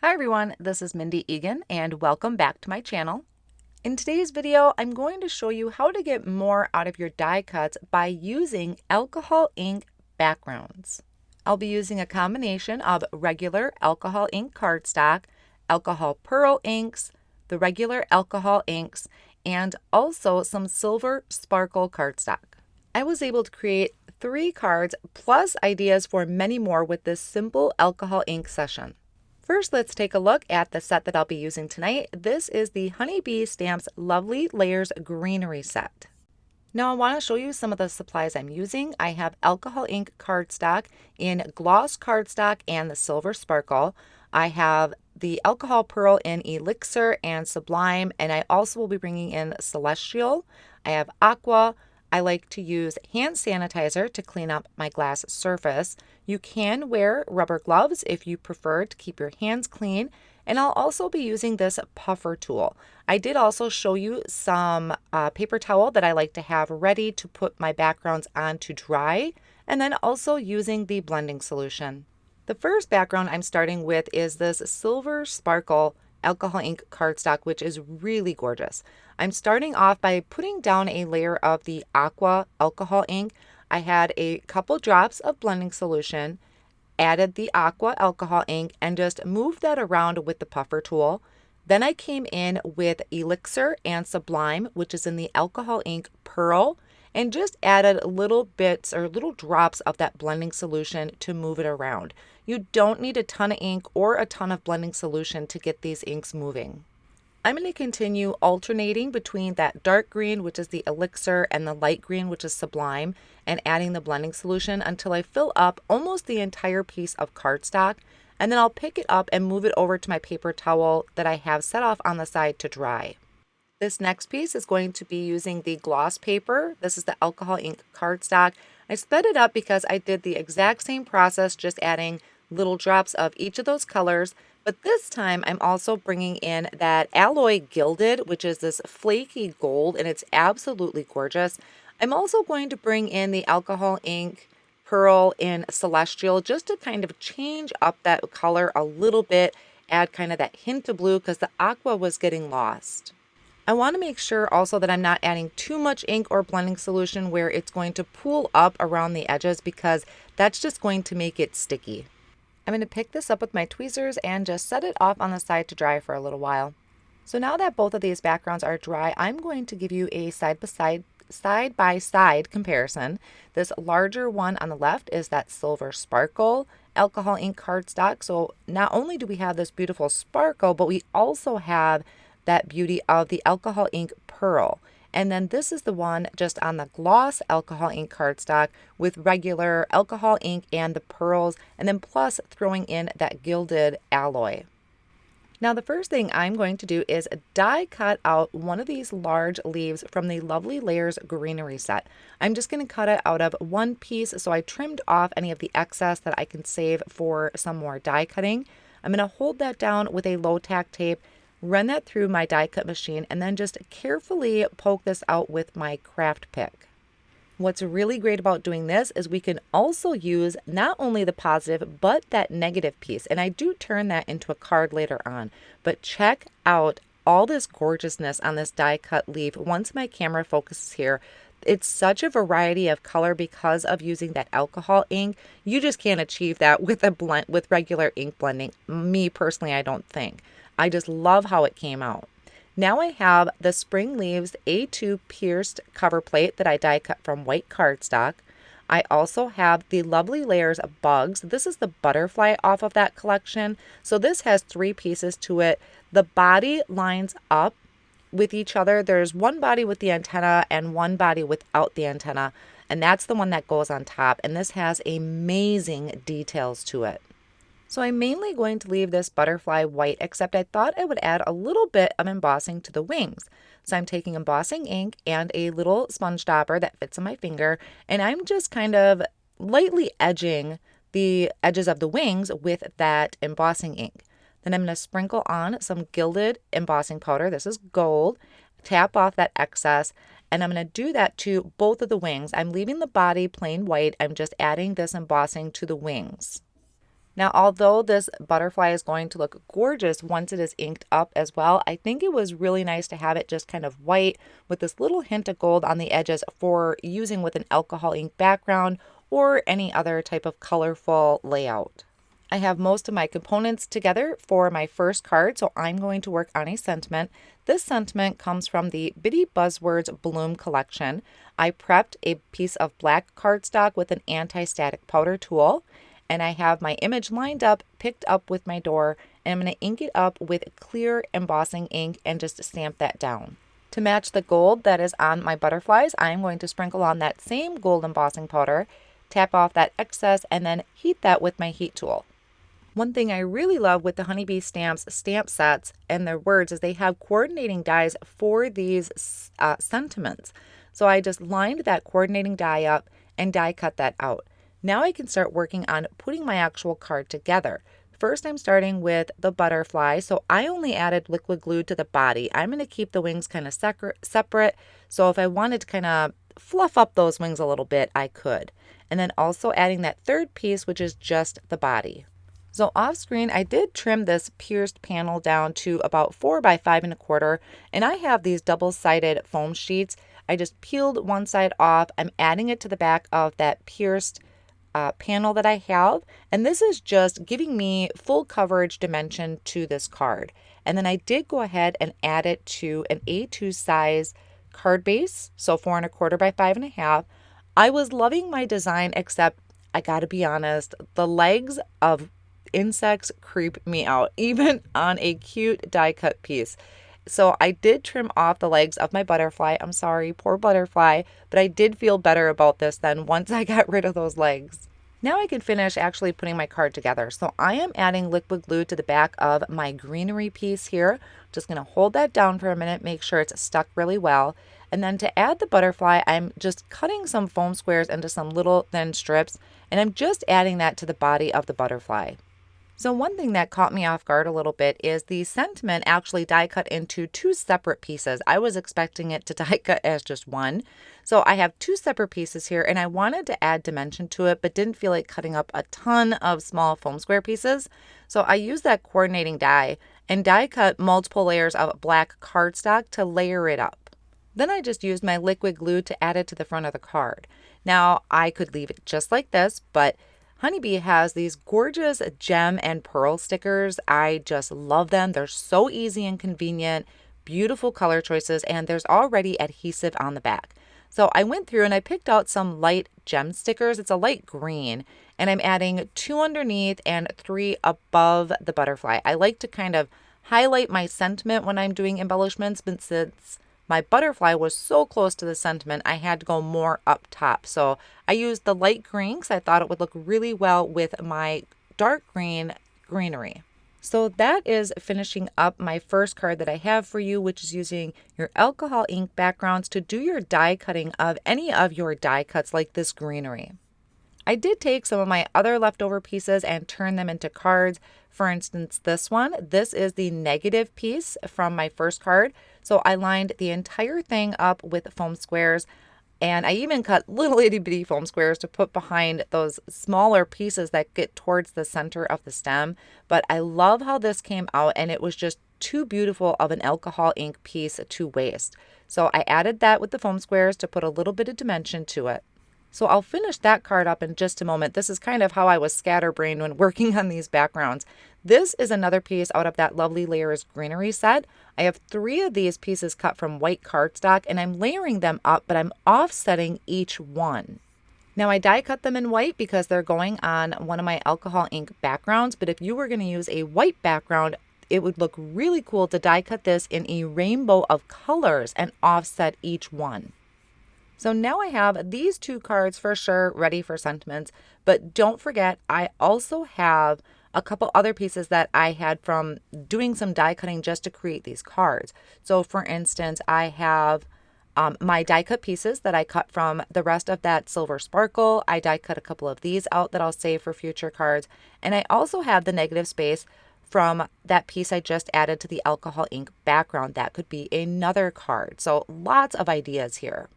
Hi everyone, this is Mindy Eggen and welcome back to my channel. In today's video, I'm going to show you how to get more out of your die cuts by using alcohol ink backgrounds. I'll be using a combination of regular alcohol ink cardstock, alcohol pearl inks, the regular alcohol inks, and also some silver sparkle cardstock. I was able to create 3 cards plus ideas for many more with this simple alcohol ink session. First, let's take a look at the set that I'll be using tonight. This is the Honeybee Stamps Lovely Layers Greenery set. Now I want to show you some of the supplies I'm using. I have alcohol ink cardstock in gloss cardstock and the silver sparkle. I have the alcohol pearl in elixir and sublime, and I also will be bringing in celestial. I have aqua. I like to use hand sanitizer to clean up my glass surface. You can wear rubber gloves if you prefer to keep your hands clean. And I'll also be using this puffer tool. I did also show you some paper towel that I like to have ready to put my backgrounds on to dry, and then also using the blending solution. The first background I'm starting with is this silver sparkle alcohol ink cardstock, which is really gorgeous. I'm starting off by putting down a layer of the aqua alcohol ink. I had a couple drops of blending solution, added the aqua alcohol ink, and just moved that around with the puffer tool. Then I came in with elixir and sublime, which is in the alcohol ink pearl, and just added little bits or little drops of that blending solution to move it around. You don't need a ton of ink or a ton of blending solution to get these inks moving. I'm going to continue alternating between that dark green, which is the elixir, and the light green, which is sublime, and adding the blending solution until I fill up almost the entire piece of cardstock, and then I'll pick it up and move it over to my paper towel that I have set off on the side to dry. This next piece is going to be using the gloss paper. This is the alcohol ink cardstock. I sped it up because I did the exact same process, just adding little drops of each of those colors. But this time I'm also bringing in that alloy gilded, which is this flaky gold, and it's absolutely gorgeous. I'm also going to bring in the alcohol ink pearl in celestial just to kind of change up that color a little bit, add kind of that hint of blue because the aqua was getting lost. I want to make sure also that I'm not adding too much ink or blending solution where it's going to pool up around the edges, because that's just going to make it sticky. I'm going to pick this up with my tweezers and just set it off on the side to dry for a little while. So now that both of these backgrounds are dry, I'm going to give you a side-by-side comparison. This larger one on the left is that silver sparkle alcohol ink cardstock. So not only do we have this beautiful sparkle, but we also have that beauty of the alcohol ink pearl. And then this is the one just on the gloss alcohol ink cardstock with regular alcohol ink and the pearls, and then plus throwing in that gilded alloy. Now the first thing I'm going to do is die cut out one of these large leaves from the Lovely Layers Greenery set. I'm just going to cut it out of one piece, so I trimmed off any of the excess that I can save for some more die cutting. I'm going to hold that down with a low tack tape, run that through my die cut machine, and then just carefully poke this out with my craft pick. What's really great about doing this is we can also use not only the positive but that negative piece, and I do turn that into a card later on. But check out all this gorgeousness on this die cut leaf once my camera focuses here. It's such a variety of color because of using that alcohol ink. You just can't achieve that with with regular ink blending. Me personally, I don't think. I just love how it came out. Now I have the Spring Leaves A2 pierced cover plate that I die cut from white cardstock. I also have the Lovely Layers of Bugs. This is the butterfly off of that collection. So this has 3 pieces to it. The body lines up with each other. There's one body with the antenna and one body without the antenna, and that's the one that goes on top. And this has amazing details to it. So I'm mainly going to leave this butterfly white, except I thought I would add a little bit of embossing to the wings. So I'm taking embossing ink and a little sponge stopper that fits on my finger, and I'm just kind of lightly edging the edges of the wings with that embossing ink. Then I'm going to sprinkle on some gilded embossing powder. This is gold. Tap off that excess, and I'm going to do that to both of the wings. I'm leaving the body plain white. I'm just adding this embossing to the wings. Now, although this butterfly is going to look gorgeous once it is inked up as well, I think it was really nice to have it just kind of white with this little hint of gold on the edges for using with an alcohol ink background or any other type of colorful layout. I have most of my components together for my first card, so I'm going to work on a sentiment. This sentiment comes from the Bitty Buzzwords Bloom collection. I prepped a piece of black cardstock with an anti-static powder tool, and I have my image lined up, picked up with my door, and I'm going to ink it up with clear embossing ink and just stamp that down. To match the gold that is on my butterflies, I'm going to sprinkle on that same gold embossing powder, tap off that excess, and then heat that with my heat tool. One thing I really love with the Honeybee Stamps stamp sets and their words is they have coordinating dies for these sentiments. So I just lined that coordinating die up and die cut that out. Now I can start working on putting my actual card together. First, I'm starting with the butterfly. So I only added liquid glue to the body. I'm going to keep the wings kind of separate. So if I wanted to kind of fluff up those wings a little bit, I could. And then also adding that third piece, which is just the body. So off screen, I did trim this pierced panel down to about 4 by 5 1/4, and I have these double-sided foam sheets. I just peeled one side off. I'm adding it to the back of that pierced panel that I have, and this is just giving me full coverage dimension to this card. And then I did go ahead and add it to an A2 size card base, so 4 1/4 by 5 1/2. I was loving my design, except I gotta be honest, the legs of insects creep me out, even on a cute die cut piece. So I did trim off the legs of my butterfly. I'm sorry, poor butterfly, but I did feel better about this then once I got rid of those legs. Now I can finish actually putting my card together. So I am adding liquid glue to the back of my greenery piece here. Just going to hold that down for a minute, make sure it's stuck really well. And then to add the butterfly, I'm just cutting some foam squares into some little thin strips, and I'm just adding that to the body of the butterfly. So one thing that caught me off guard a little bit is the sentiment actually die cut into 2 separate pieces. I was expecting it to die cut as just one. So I have 2 separate pieces here, and I wanted to add dimension to it, but didn't feel like cutting up a ton of small foam square pieces. So I used that coordinating die and die cut multiple layers of black cardstock to layer it up. Then I just used my liquid glue to add it to the front of the card. Now I could leave it just like this, but Honeybee has these gorgeous gem and pearl stickers. I just love them. They're so easy and convenient, beautiful color choices, and there's already adhesive on the back. So I went through and I picked out some light gem stickers. It's a light green, and I'm adding 2 underneath and 3 above the butterfly. I like to kind of highlight my sentiment when I'm doing embellishments, but since my butterfly was so close to the sentiment, I had to go more up top. So I used the light green because I thought it would look really well with my dark green greenery. So that is finishing up my first card that I have for you, which is using your alcohol ink backgrounds to do your die cutting of any of your die cuts like this greenery. I did take some of my other leftover pieces and turn them into cards. For instance, this one, this is the negative piece from my first card. So I lined the entire thing up with foam squares, and I even cut little itty bitty foam squares to put behind those smaller pieces that get towards the center of the stem. But I love how this came out, and it was just too beautiful of an alcohol ink piece to waste. So I added that with the foam squares to put a little bit of dimension to it. So I'll finish that card up in just a moment. This is kind of how I was scatterbrained when working on these backgrounds. This is another piece out of that Lovely Layers greenery set. I have 3 of these pieces cut from white cardstock, and I'm layering them up, but I'm offsetting each one. Now I die cut them in white because they're going on one of my alcohol ink backgrounds, but if you were going to use a white background, it would look really cool to die cut this in a rainbow of colors and offset each one. So now I have these 2 cards for sure ready for sentiments, but don't forget I also have a couple other pieces that I had from doing some die cutting just to create these cards. So for instance, I have my die cut pieces that I cut from the rest of that silver sparkle. I die cut a couple of these out that I'll save for future cards. And I also have the negative space from that piece I just added to the alcohol ink background. That could be another card. So lots of ideas here.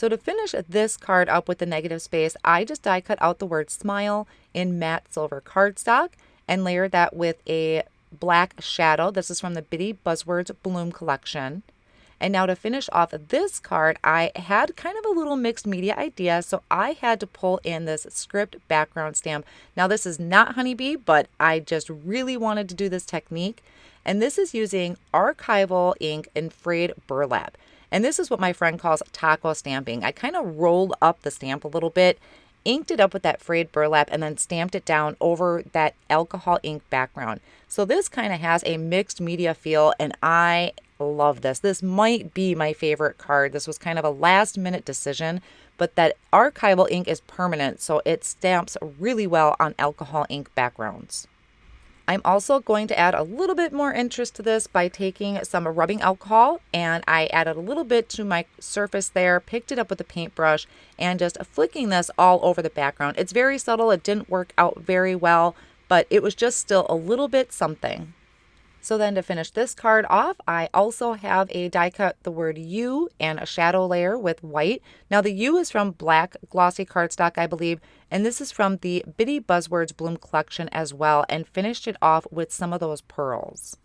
So to finish this card up with the negative space, I just die cut out the word smile in matte silver cardstock and layered that with a black shadow. This is from the Bitty Buzzwords Bloom collection. And now to finish off this card, I had kind of a little mixed media idea, so I had to pull in this script background stamp. Now this is not honeybee, but I just really wanted to do this technique. And this is using archival ink and frayed burlap. And this is what my friend calls taco stamping. I kind of rolled up the stamp a little bit, inked it up with that frayed burlap, and then stamped it down over that alcohol ink background. So this kind of has a mixed media feel, and I love this. This might be my favorite card. This was kind of a last minute decision, but that archival ink is permanent, so it stamps really well on alcohol ink backgrounds. I'm also going to add a little bit more interest to this by taking some rubbing alcohol, and I added a little bit to my surface there, picked it up with a paintbrush, and just flicking this all over the background. It's very subtle. It didn't work out very well, but it was just still a little bit something. So then to finish this card off, I also have a die cut the word you and a shadow layer with white. Now the you is from black glossy cardstock, I believe, and this is from the Bitty Buzzwords Bloom collection as well, and finished it off with some of those pearls.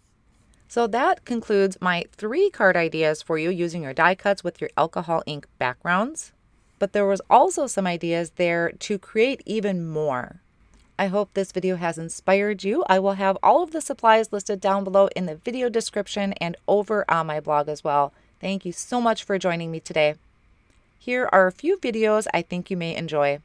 So that concludes my 3 card ideas for you using your die cuts with your alcohol ink backgrounds. But there was also some ideas there to create even more. I hope this video has inspired you. I will have all of the supplies listed down below in the video description and over on my blog as well. Thank you so much for joining me today. Here are a few videos I think you may enjoy.